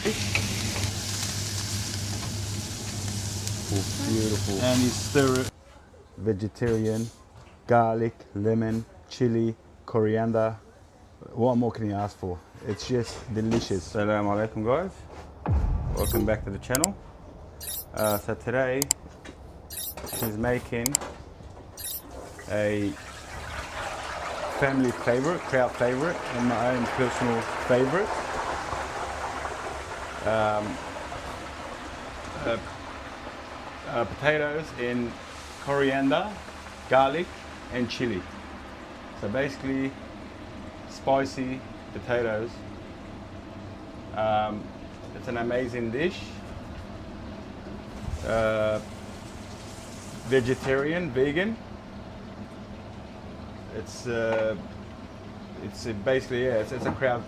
Beautiful. And you stir it. Vegetarian, garlic, lemon, chili, coriander. What more can you ask for? It's just delicious. Assalamu alaikum guys. Welcome back to the channel. So today she's making a family favorite, crowd favorite, and my own personal favorite. Potatoes in coriander, garlic, and chili. So basically, spicy potatoes. It's an amazing dish. Vegetarian, vegan. It's basically it's a crowd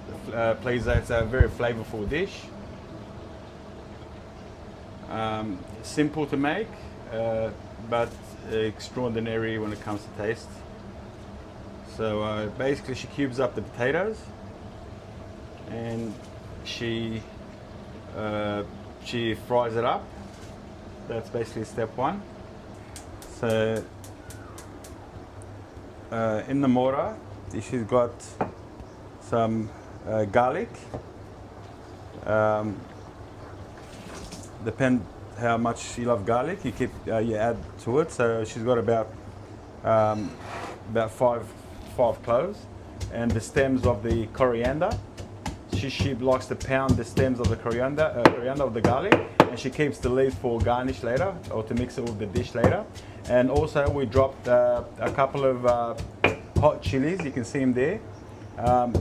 pleaser. It's a very flavorful dish. Simple to make, but extraordinary when it comes to taste. So basically, she cubes up the potatoes, and she fries it up. That's basically step one. So in the mortar, she's got some garlic. Depend how much you love garlic, you add to it. So she's got about five cloves, and the stems of the coriander. She likes to pound the stems of the coriander of the garlic, and she keeps the leaves for garnish later, or to mix it with the dish later. And also we dropped a couple of hot chilies. You can see them there.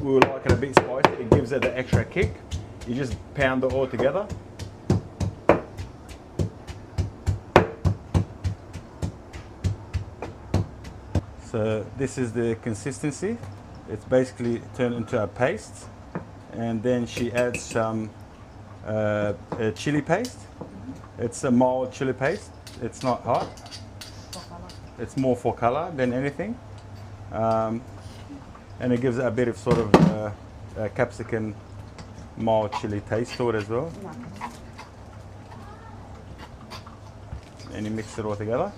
We would like it a bit spicy. It gives it the extra kick. You just pound it all together. So this is the consistency. It's basically turned into a paste, and then she adds some chili paste. It's a mild chili paste. It's not hot. It's more for color than anything, and it gives it a bit of sort of capsicum, mild chili taste to it as well. And you mix it all together.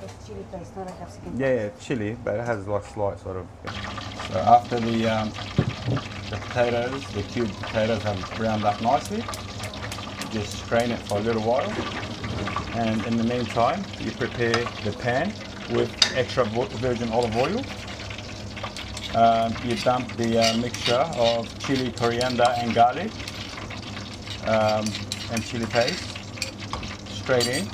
It's chili paste, not a capsicum. Yeah, chili, but it has like slight sort of. So after the potatoes, the cubed potatoes have browned up nicely, just strain it for a little while, and in the meantime, you prepare the pan with extra virgin olive oil. You dump the mixture of chili, coriander, and garlic, and chili paste straight in.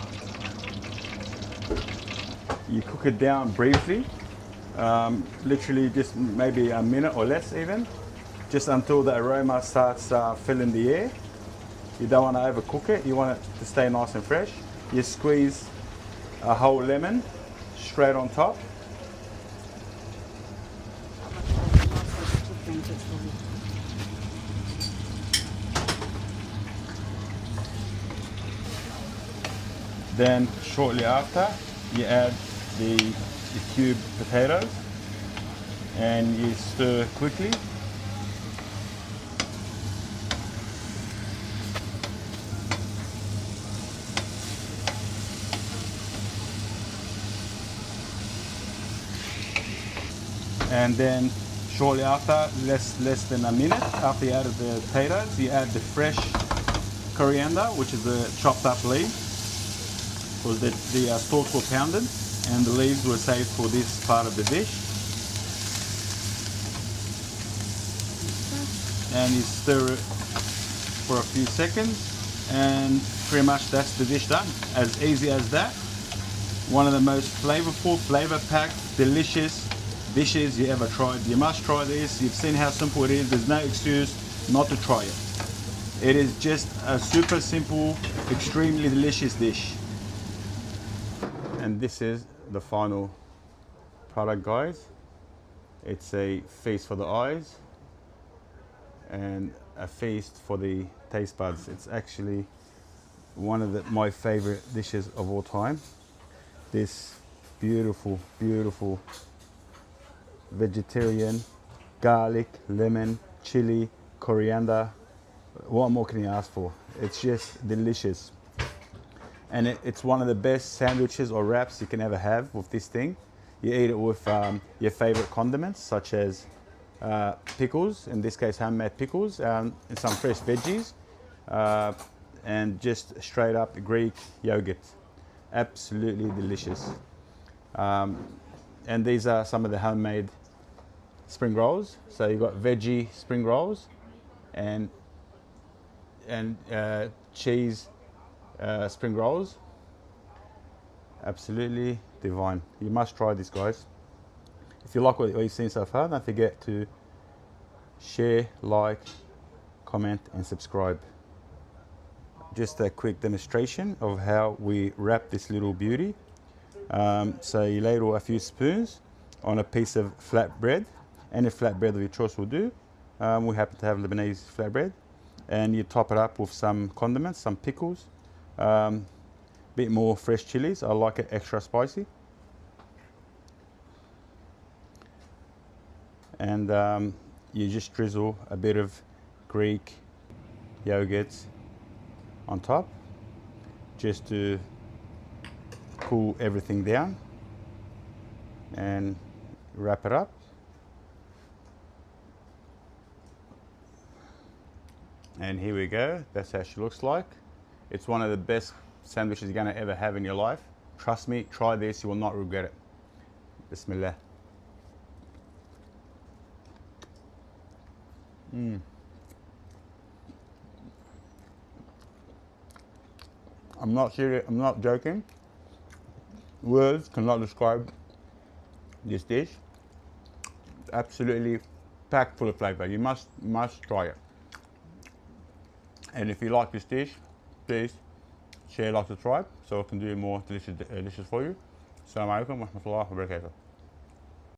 You cook it down briefly, literally just maybe a minute or less even, just until the aroma starts filling the air. You don't want to overcook it, you want it to stay nice and fresh. You squeeze a whole lemon straight on top. Then shortly after, you add the cubed potatoes, and you stir quickly. And then shortly after, less than a minute after you added the potatoes, you add the fresh coriander, which is the chopped up leaf, because the stalks were pounded and the leaves were saved for this part of the dish. And you stir it for a few seconds, and pretty much that's the dish done. As easy as that. One of the most flavorful, flavor-packed, delicious dishes you ever tried. You must try this. You've seen how simple it is. There's no excuse not to try it. It is just a super simple, extremely delicious dish. And this is the final product, guys. It's a feast for the eyes and a feast for the taste buds. It's actually one of my favorite dishes of all time. This beautiful, beautiful vegetarian, garlic, lemon, chili, coriander, What more can you ask for? It's just delicious. And it's one of the best sandwiches or wraps you can ever have with this thing. You eat it with your favorite condiments, such as pickles, in this case homemade pickles, and some fresh veggies, and just straight up Greek yogurt. Absolutely delicious. And these are some of the homemade spring rolls. So you've got veggie spring rolls and cheese spring rolls. Absolutely divine. You must try this, guys. If you like what you've seen so far, don't forget to share, like, comment and subscribe. Just a quick demonstration of how we wrap this little beauty. So you ladle a few spoons on a piece of flat bread. Any flat bread of your choice will do. We happen to have Lebanese flat bread. And you top it up with some condiments, some pickles, bit more fresh chilies. I like it extra spicy. And you just drizzle a bit of Greek yogurt on top, just to cool everything down, and wrap it up. And here we go, that's how she looks like. It's one of the best sandwiches you're gonna ever have in your life. Trust me, try this, you will not regret it. Bismillah. I'm not serious, I'm not joking. Words cannot describe this dish. It's absolutely packed full of flavor. You must try it. And if you like this dish, please share, like, subscribe, so I can do more delicious dishes for you. Assalamu alaikum wa rahmatullahi wa barakatuh.